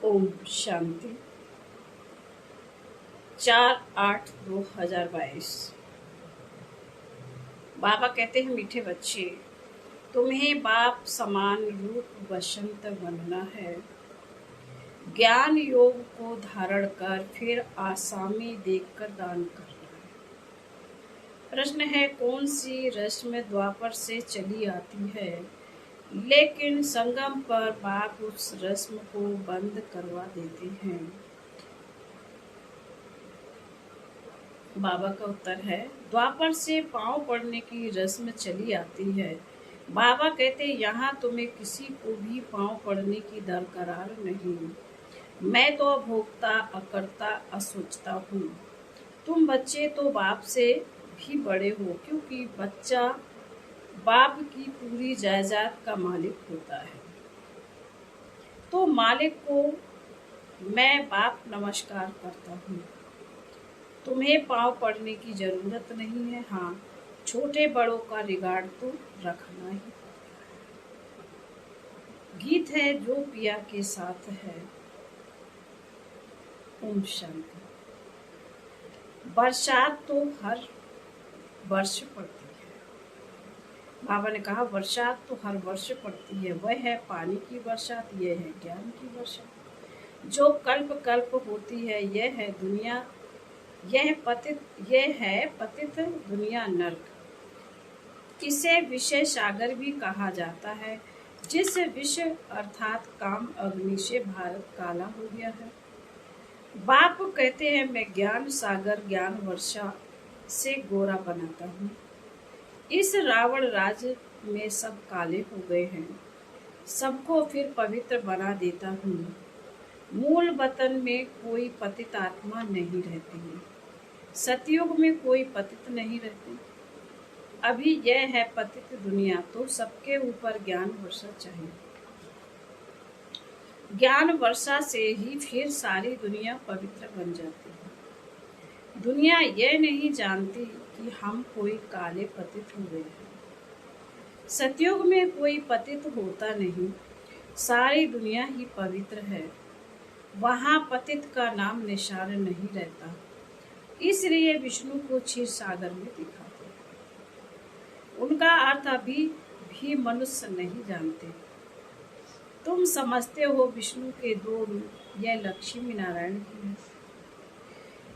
ओम शांति। 4/8/2022। बाबा कहते हैं, मीठे बच्चे, तुम्हें बाप समान रूप वसंत बनना है। ज्ञान योग को धारण कर फिर आसामी देखकर दान करना है। प्रश्न है, कौन सी रस्म द्वापर से चली आती है, लेकिन संगम पर बाप उस रस्म को बंद करवा देते हैं। बाबा का उत्तर है, द्वापर से पांव पड़ने की रस्म चली आती है। बाबा कहते, यहाँ तुम्हें किसी को भी पांव पड़ने की दरकार नहीं। मैं तो अभोक्ता, अकर्ता, असोचता हूँ। तुम बच्चे तो बाप से भी बड़े हो, क्योंकि बच्चा बाप की पूरी जायदाद का मालिक होता है। तो मालिक को मैं बाप नमस्कार करता हूँ। तुम्हें पांव पड़ने की जरूरत नहीं है। हाँ, छोटे बड़ों का रिगार्ड तो रखना ही। गीत है जो पिया के साथ है। ओम शांति। बरसात तो हर वर्ष पड़ती है। बाबा ने कहा, बरसात तो हर वर्ष पड़ती है। वह है पानी की बरसात, यह है ज्ञान की बरसात। जो कल्प कल्प होती है, यह है दुनिया, यह है पतित दुनिया नर्क। इसे विषय सागर भी कहा जाता है, जिस विषय अर्थात काम अग्नि से भारत काला हो गया है। बाप कहते हैं, मैं ज्ञान सागर ज्ञान वर्षा से गोरा बनाता हूँ। इस रावण राज्य में सब काले हो गए हैं, सबको फिर पवित्र बना देता हूँ। मूल वतन में कोई पतित आत्मा नहीं रहती है। सतयुग में कोई पतित नहीं रहती। अभी यह है पतित दुनिया, तो सबके ऊपर ज्ञान वर्षा चाहिए। ज्ञान वर्षा से ही फिर सारी दुनिया पवित्र बन जाती है। दुनिया यह नहीं जानती कि हम कोई काले पतित हो गए हैं। सतयुग में कोई पतित होता नहीं, सारी दुनिया ही पवित्र है। वहाँ पतित का नाम निशान नहीं रहता। इसलिए विष्णु को क्षीर सागर में दिखाते हैं। उनका अर्थ अभी भी मनुष्य नहीं जानते। तुम समझते हो विष्णु के दो रूप, यह लक्ष्मी नारायण की है।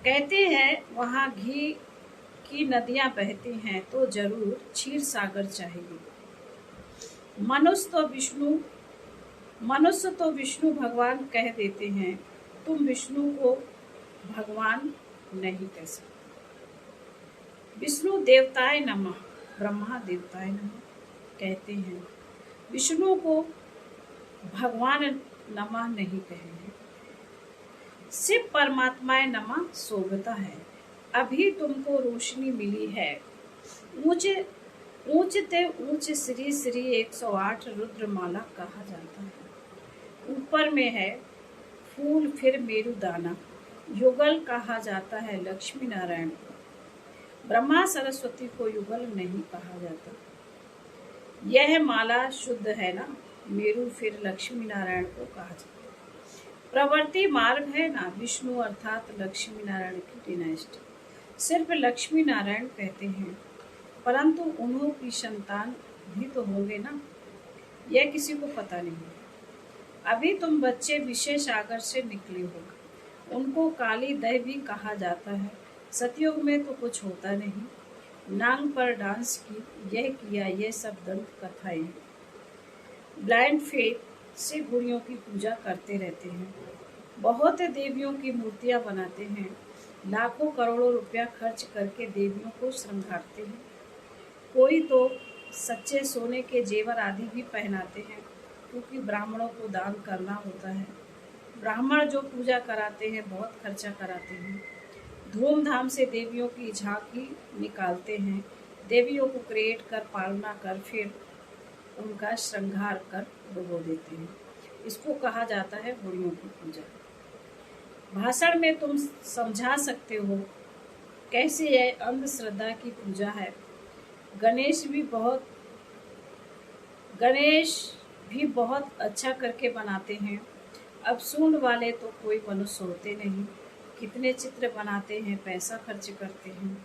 कहते हैं वहाँ घी की नदियां बहती हैं, तो जरूर क्षीर सागर चाहिए। मनुष्य तो विष्णु भगवान कह देते हैं। तुम विष्णु को भगवान नहीं कह सकते। विष्णु देवताय नमः, ब्रह्मा देवताय नमः कहते हैं। विष्णु को भगवान नमः नहीं कहेंगे। शिव परमात्माय नमः सोगता है। अभी तुमको रोशनी मिली है। ऊंचते ऊंच श्री श्री 108 रुद्रमाला कहा जाता है। ऊपर में है फूल, फिर मेरु दाना। युगल कहा जाता है लक्ष्मी नारायण को। ब्रह्मा सरस्वती को युगल नहीं कहा जाता। यह माला शुद्ध है ना। मेरु फिर लक्ष्मी नारायण को कहा जाता है। प्रवृत्ति मार्ग है ना, विष्णु अर्थात लक्ष्मी नारायण की डिनाइस्टी। सिर्फ लक्ष्मी नारायण कहते हैं, परंतु उन्हों की संतान भी तो होंगे ना, यह किसी को पता नहीं। अभी तुम बच्चे विषय सागर से निकले हो। उनको काली दह भी कहा जाता है। सतयुग में तो कुछ होता नहीं। नांग पर डांस की, यह किया, यह सब दंत कथाएं हैं। ब्लाइंड फेथ से गुड़ियों की पूजा करते रहते हैं। बहुत देवियों की मूर्तियां बनाते हैं। लाखों करोड़ों रुपया खर्च करके देवियों को श्रृंगारते हैं। कोई तो सच्चे सोने के जेवर आदि भी पहनाते हैं, क्योंकि ब्राह्मणों को दान करना होता है। ब्राह्मण जो पूजा कराते हैं बहुत खर्चा कराते हैं। धूमधाम से देवियों की झांकी निकालते हैं। देवियों को क्रिएट कर, पालना कर, फिर उनका श्रृंगार कर डुबो देते हैं। इसको कहा जाता है गुड़ियों की पूजा। भाषण में तुम समझा सकते हो कैसे यह अंधश्रद्धा की पूजा है। गणेश भी बहुत गणेश भी बहुत अच्छा करके बनाते हैं। अब सूंड वाले तो कोई मनुष्य होते नहीं, कितने चित्र बनाते हैं, पैसा खर्च करते हैं।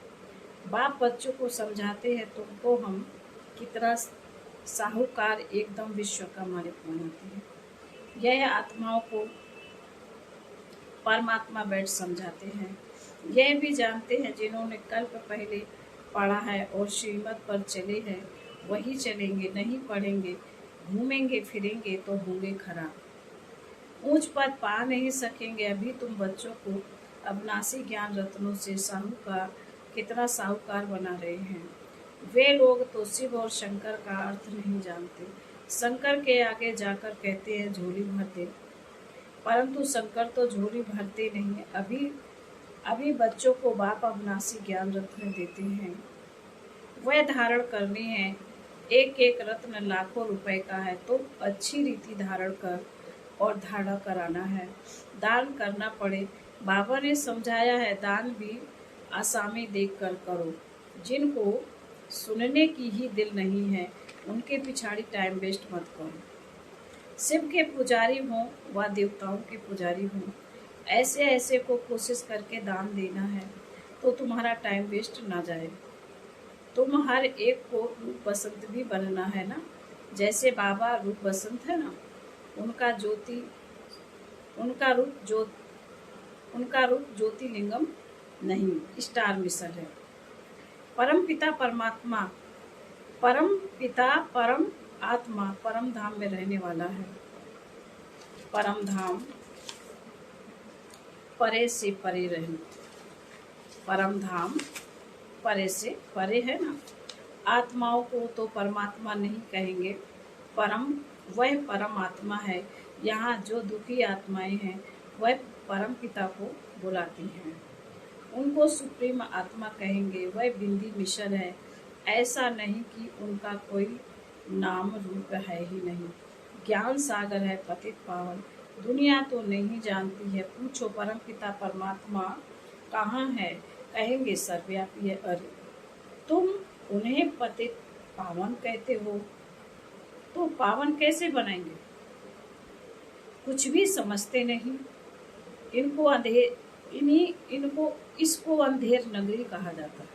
बाप बच्चों को समझाते हैं, तुमको हम कितना साहूकार एकदम विश्व का मालिक बनाते हैं। यह आत्माओं को परमात्मा बैठ समझाते हैं। यह भी जानते हैं जिन्होंने कल्प पहले पढ़ा है और श्रीमत पर चले हैं वही चलेंगे, नहीं पढ़ेंगे घूमेंगे फिरेंगे तो होंगे खराब। ऊंच पद पा नहीं सकेंगे। अभी तुम बच्चों को अविनाशी ज्ञान रत्नों से साहूकार कितना साहूकार बना रहे हैं। वे लोग तो शिव और शंकर का अर्थ नहीं जानते। शंकर के आगे जाकर कहते हैं झोली भर दे, परंतु शंकर तो झोली भरते नहीं। अभी अभी बच्चों को बाप अविनाशी ज्ञान रत्न देते हैं, वह धारण करने हैं। एक एक रत्न लाखों रुपए का है, तो अच्छी रीति धारण कर और धारण कराना है। दान करना पड़े। बाबा ने समझाया है, दान भी आसामी देख कर करो। जिनको सुनने की ही दिल नहीं है उनके पिछाड़ी टाइम वेस्ट मत करो। शिव के पुजारी हों व देवताओं के पुजारी हों, ऐसे ऐसे को कोशिश करके दान देना है तो तुम्हारा टाइम वेस्ट ना जाए। तुम हर एक को रूप बसंत भी बनना है ना, जैसे बाबा रूप बसंत है ना, उनका ज्योति उनका रूप ज्योतिलिंगम नहीं, स्टार मिशन है। परम पिता परम आत्मा परम धाम में रहने वाला है। परम धाम परे से परे रहना, परम धाम परे से परे है ना। आत्माओं को तो परमात्मा नहीं कहेंगे, वह परम आत्मा है। यहाँ जो दुखी आत्माएं हैं वह परम पिता को बुलाती हैं, उनको सुप्रीम आत्मा कहेंगे। वह बिंदी मिशन है। ऐसा नहीं कि उनका कोई नाम रूप है ही नहीं। ज्ञान सागर है पतित पावन, दुनिया तो नहीं जानती है। पूछो परम पिता परमात्मा कहाँ है, कहेंगे सर्वव्यापी है। अरे तुम उन्हें पतित पावन कहते हो तो पावन कैसे बनाएंगे? कुछ भी समझते नहीं। इसको अंधेर नगरी कहा जाता है।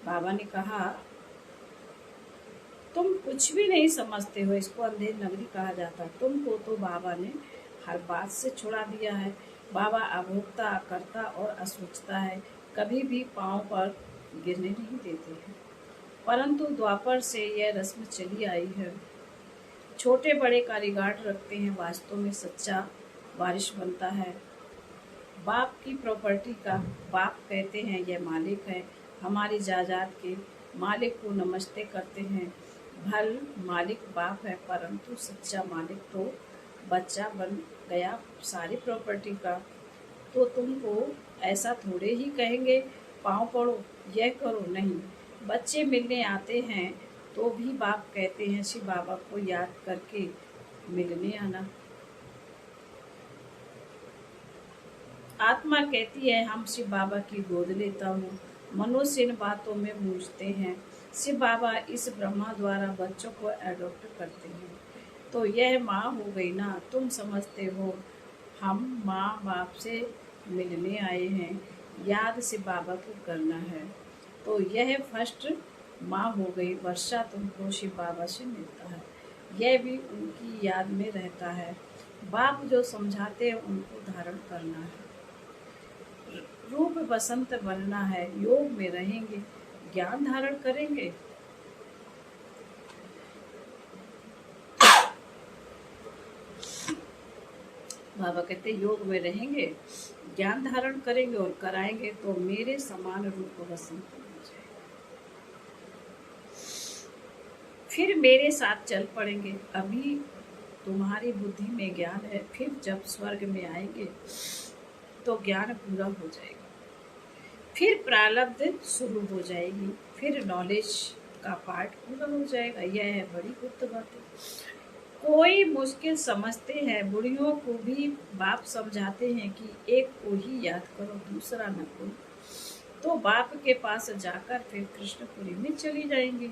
बाबा ने कहा तुम कुछ भी नहीं समझते हो, इसको अंधेर नगरी कहा जाता है। तुमको तो बाबा ने हर बात से छुड़ा दिया है। बाबा अभोक्ता, करता और असोचता है, कभी भी पांव पर गिरने नहीं देते हैं। परंतु द्वापर से यह रस्म चली आई है। छोटे बड़े का रिगार्ड रखते हैं, वास्तव में सच्चा वारिश बनता है। बाप की प्रॉपर्टी का बाप कहते हैं यह मालिक है। हमारी जायदाद के मालिक को नमस्ते करते हैं। भल मालिक बाप है, परंतु सच्चा मालिक तो बच्चा बन गया सारी प्रॉपर्टी का। तो तुमको ऐसा थोड़े ही कहेंगे पाँव पड़ो, यह करो, नहीं। बच्चे मिलने आते हैं तो भी बाप कहते हैं शिव बाबा को याद करके मिलने आना। आत्मा कहती है हम शिव बाबा की गोद लेता हूँ। मनुष्य इन बातों में मूझते हैं। शिव बाबा इस ब्रह्मा द्वारा बच्चों को एडॉप्ट करते हैं। तो यह माँ हो गई ना, तुम समझते हो हम माँ बाप से मिलने आए हैं, याद शिव बाबा को करना है। तो यह फर्स्ट माँ हो गई। वर्षा तुमको शिव बाबा से मिलता है, यह भी उनकी याद में रहता है। बाप जो समझाते हैं उनको धारण करना है। रूप बसंत बनना है, योग में रहेंगे, ज्ञान धारण करेंगे। बाबा कहते योग में रहेंगे, ज्ञान धारण करेंगे और कराएंगे तो मेरे समान रूप बसंत हो जाएगा। फिर मेरे साथ चल पड़ेंगे। अभी तुम्हारी बुद्धि में ज्ञान है, फिर जब स्वर्ग में आएंगे तो ज्ञान पूरा हो जाएगा। फिर प्रारब्ध शुरू हो जाएगी, फिर नॉलेज का पार्ट पूरा हो जाएगा। यह है बड़ी गुप्त बातें। कोई मुश्किल समझते हैं, बुढ़ियों को भी बाप समझाते हैं कि एक को ही याद करो, दूसरा न कोई। तो बाप के पास जाकर फिर कृष्णपुरी में चली जाएंगी।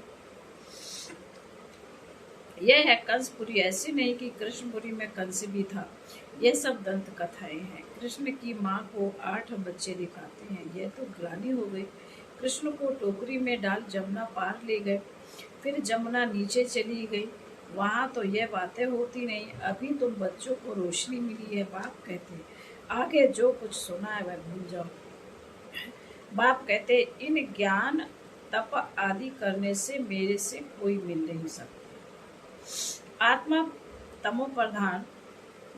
यह है कंसपुरी, ऐसी नहीं कि कृष्णपुरी में कंस भी था। यह सब दंत कथाएं हैं। कृष्ण की माँ को 8 बच्चे दिखाते हैं। यह तो ग्लानि हो गई। कृष्ण को टोकरी में डाल जमुना पार ले गए। फिर जमुना नीचे चली गई। वहाँ तो यह बातें होती नहीं। अभी तुम बच्चों को रोशनी मिली है। बाप कहते आगे जो कुछ सुना है वह भूल जाओ। बाप कहते इन ज्ञान तप आदि करने से मेरे से कोई मिल नहीं सकता। आत्मा तमो प्रधान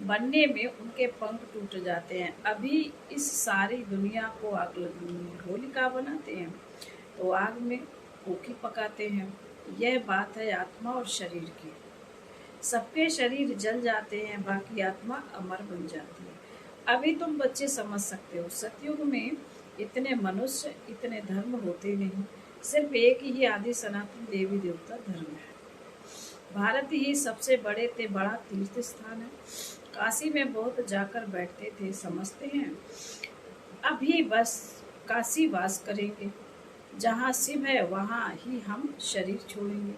बनने में उनके पंख टूट जाते हैं। अभी इस सारी दुनिया को आग लगनी, होलिका बनाते हैं तो आग में कोकी पकाते हैं। यह बात है आत्मा और शरीर की। सबके शरीर जल जाते हैं, बाकी आत्मा अमर बन जाती है। अभी तुम बच्चे समझ सकते हो। सतयुग में इतने मनुष्य, इतने धर्म होते नहीं। सिर्फ एक ही आदि सनातन देवी देवता धर्म है। भारत ही सबसे बड़ा तीर्थ स्थान है। काशी में बहुत जाकर बैठते थे, समझते हैं। अभी बस काशी वास करेंगे। जहाँ शिव है वहाँ ही हम शरीर छोड़ेंगे।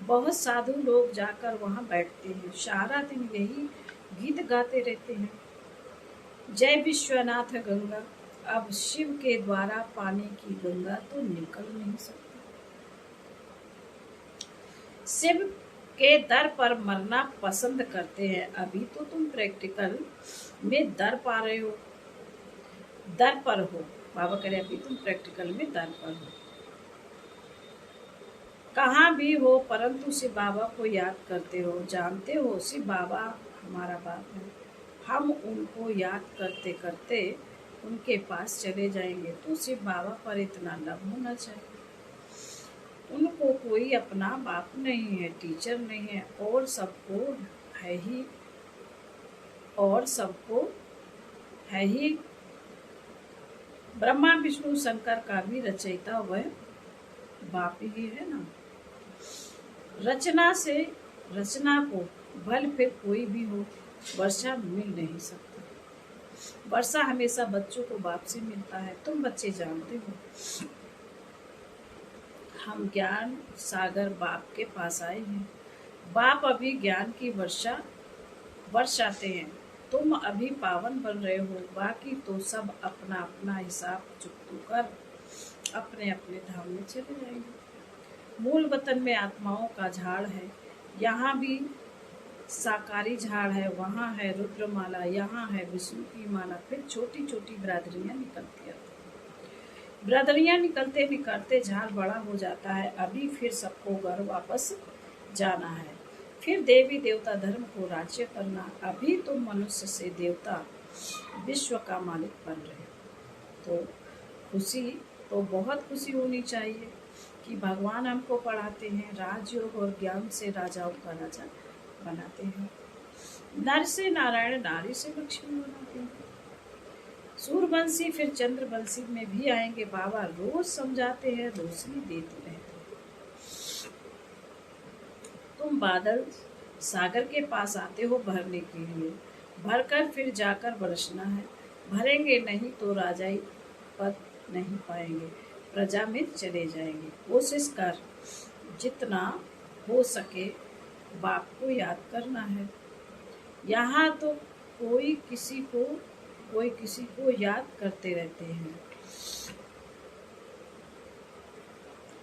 बहुत साधु लोग जाकर वहाँ बैठते हैं, सारा दिन यही गीत गाते रहते हैं। जय विश्वनाथ गंगा। अब शिव के द्वारा पानी की गंगा तो निकल नहीं सकती। शिव के दर पर मरना पसंद करते हैं। अभी तो तुम प्रैक्टिकल में दर पा रहे हो, दर पर हो। बाबा कह रहे अभी तुम प्रैक्टिकल में दर पर हो। कहाँ भी हो परंतु शिव बाबा को याद करते हो। जानते हो शिव बाबा हमारा बाप है। हम उनको याद करते करते उनके पास चले जाएंगे। तो शिव बाबा पर इतना लव होना चाहिए। उनको कोई अपना बाप नहीं है, टीचर नहीं है, और सबको है ही, और सबको है ही। ब्रह्मा विष्णु शंकर का भी रचयिता वह बाप ही है ना। रचना से रचना को भल फिर कोई भी हो, वर्षा मिल नहीं सकता। वर्षा हमेशा बच्चों को बाप से मिलता है। तुम बच्चे जानते हो हम ज्ञान सागर बाप के पास आए हैं। बाप अभी ज्ञान की वर्षा बरसाते हैं। तुम अभी पावन बन रहे हो, बाकी तो सब अपना अपना हिसाब चुकतू कर अपने अपने धाम में चले जाएंगे। मूल वतन में आत्माओं का झाड़ है। यहाँ भी साकारी झाड़ है, वहाँ है रुद्रमाला, यहाँ है विष्णु की माला। फिर छोटी छोटी बिरादरियाँ निकलती आती। बिरादरियाँ निकलते निकलते झाड़ बड़ा हो जाता है। अभी फिर सबको घर वापस जाना है। फिर देवी देवता धर्म को राज्य करना। अभी तुम मनुष्य से देवता विश्व का मालिक बन रहे हो। तो खुशी, तो बहुत खुशी होनी चाहिए कि भगवान हमको पढ़ाते हैं, राजयोग और ज्ञान से राजाओं का राजा बनाते हैं। नर से नारायण, नारी से लक्ष्मी बनाते हैं। सूर्यवंशी फिर चंद्रवंशी में भी आएंगे। बाबा रोज समझाते हैं, रोशनी देते रहते हैं। तुम बादल सागर के पास आते हो भरने के लिए, भरकर फिर जाकर बरसना है। भरेंगे नहीं तो राजाई पद नहीं पाएंगे, प्रजा में चले जाएंगे। कोशिश कर जितना हो सके बाप को याद करना है। यहाँ तो कोई किसी को याद करते रहते हैं।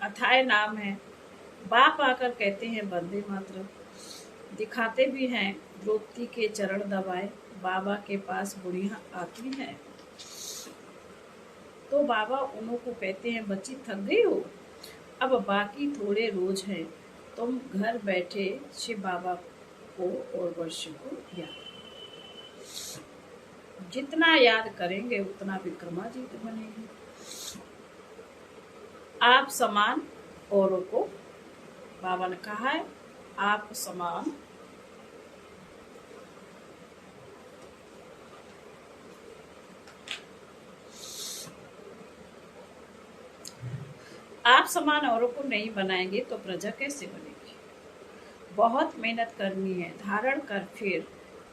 अथाय नाम है। बाप आकर कहते हैं वंदे मातरम, दिखाते भी हैं द्रौपदी के चरण दबाए। बाबा के पास बुढ़िया आती हैं तो बाबा उन्हों को कहते हैं बच्ची थक गई हो, अब बाकी थोड़े रोज हैं। तुम घर बैठे शिव बाबा को और वर्ष को याद, जितना याद करेंगे उतना विक्रमादित्य बनेंगे। आप समान औरों को, बाबा ने कहा है आप समान औरों को नहीं बनाएंगे तो प्रजा कैसे बनेगी। बहुत मेहनत करनी है, धारण कर फिर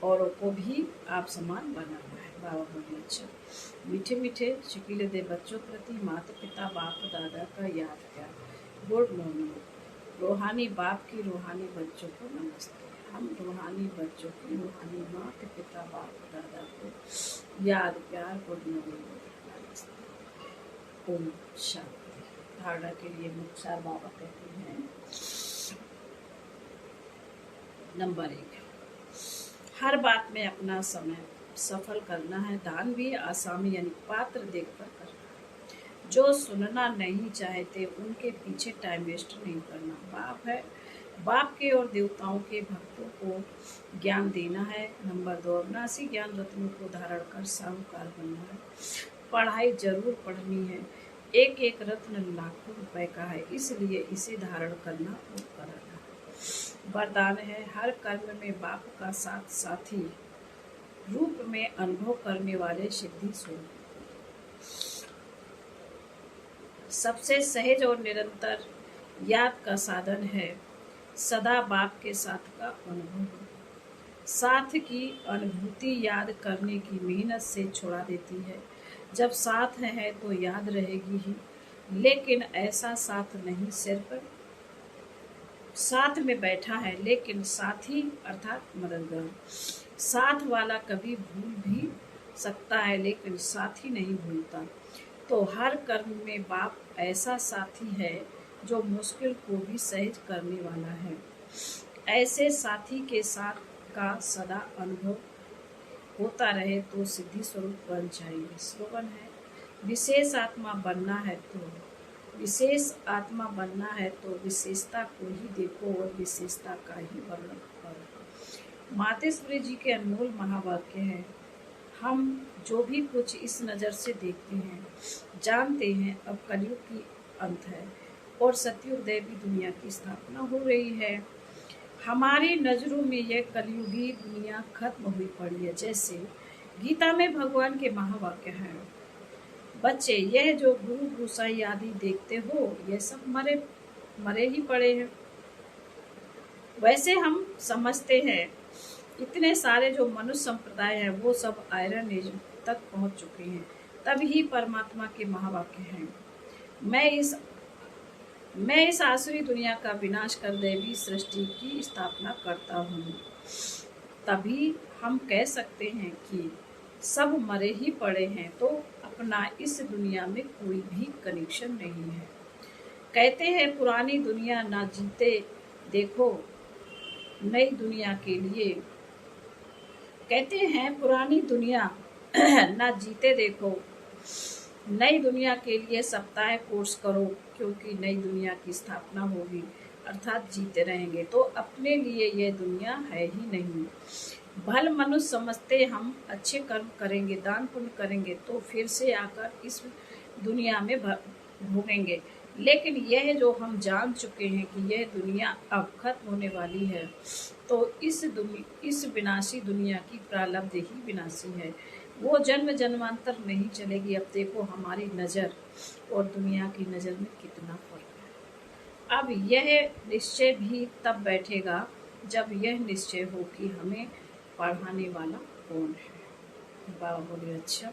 औरों को भी आप समान बनाना है। बाबा बोले अच्छा। मीठे मीठे शिकीले दे बच्चों प्रति माता पिता बाप दादा का याद किया। Good morning. रूहानी बाप की रूहानी बच्चों को नमस्ते। हम रूहानी बच्चों की रूहानी माता पिता बाप दादा को याद प्यार और नमस्ते। ओम शांति। धारणा के लिए मुक्तसर बाबा कहते हैं, नंबर 1, हर बात में अपना समय सफल करना है। दान भी आसामी यानी पात्र देखकर करना है। जो सुनना नहीं चाहते उनके पीछे टाइम वेस्ट नहीं करना। बाप है, बाप के और देवताओं के भक्तों को ज्ञान देना है। नंबर 2, अविनाशी ज्ञान रत्नों को धारण कर साहूकार बनना है। पढ़ाई जरूर पढ़नी है। एक एक रत्न लाखों रुपए का है, इसलिए इसे धारण करना और करना है। वरदान है, हर कर्म में बाप का साथ साथी रूप में अनुभव करने वाले सिद्धि स्वरूप। सबसे सहज और निरंतर याद का साधन है सदा बाप के साथ का अनुभव। साथ की अनुभूति याद करने की मेहनत से छुड़ा देती है। जब साथ है तो याद रहेगी ही, लेकिन ऐसा साथ नहीं, सिर्फ साथ में बैठा है लेकिन साथी अर्थात मददगार। साथ वाला कभी भूल भी सकता है लेकिन साथी नहीं भूलता। तो हर कर्म में बाप ऐसा साथी है जो मुश्किल को भी सहज करने वाला है। ऐसे साथी के साथ का सदा अनुभव होता रहे तो सिद्धि स्वरूप बन जाएंगे। स्लोगन है, विशेष आत्मा बनना है तो विशेषता को ही देखो और विशेषता का ही वर्णन करो। मातेश्वरी जी के अनमोल महावाक्य है। हम जो भी कुछ इस नज़र से देखते हैं, जानते हैं अब कलयुग की अंत है और सतयुग देवी दुनिया की स्थापना हो रही है। हमारी नजरों में यह कलयुगी दुनिया खत्म हुई पड़ी है। जैसे गीता में भगवान के महावाक्य हैं, बच्चे यह जो गुरु गोसाई आदि देखते हो यह सब मरे ही पड़े हैं। वैसे हम समझते हैं इतने सारे जो मनुष्य संप्रदाय हैं वो सब आयरन एज तक पहुंच चुके हैं। तभी परमात्मा के महावाक्य हैं, मैं इस आसुरी दुनिया का विनाश कर देवी सृष्टि की स्थापना करता हूँ। तभी हम कह सकते हैं कि सब मरे ही पड़े हैं, तो अपना इस दुनिया में कोई भी कनेक्शन नहीं है। कहते हैं पुरानी दुनिया ना जीते देखो नई दुनिया के लिए। कहते हैं पुरानी दुनिया ना जीते देखो नई दुनिया के लिए सप्ताह कोर्स करो, क्योंकि नई दुनिया की स्थापना होगी अर्थात जीते रहेंगे तो अपने लिए यह दुनिया है ही नहीं। भल मनुष्य समझते हम अच्छे कर्म करेंगे, दान पुण्य करेंगे तो फिर से आकर इस दुनिया में भोगेंगे, लेकिन यह जो हम जान चुके हैं कि यह दुनिया अब खत्म होने वाली है, तो इस विनाशी दुनिया की प्रारब्ध ही विनाशी है। वो जन्म जन्मांतर नहीं चलेगी। अब देखो हमारी नज़र और दुनिया की नज़र में कितना फर्क है। अब यह निश्चय भी तब बैठेगा जब यह निश्चय हो कि हमें पढ़ाने वाला कौन है। बाबा बोले अच्छा।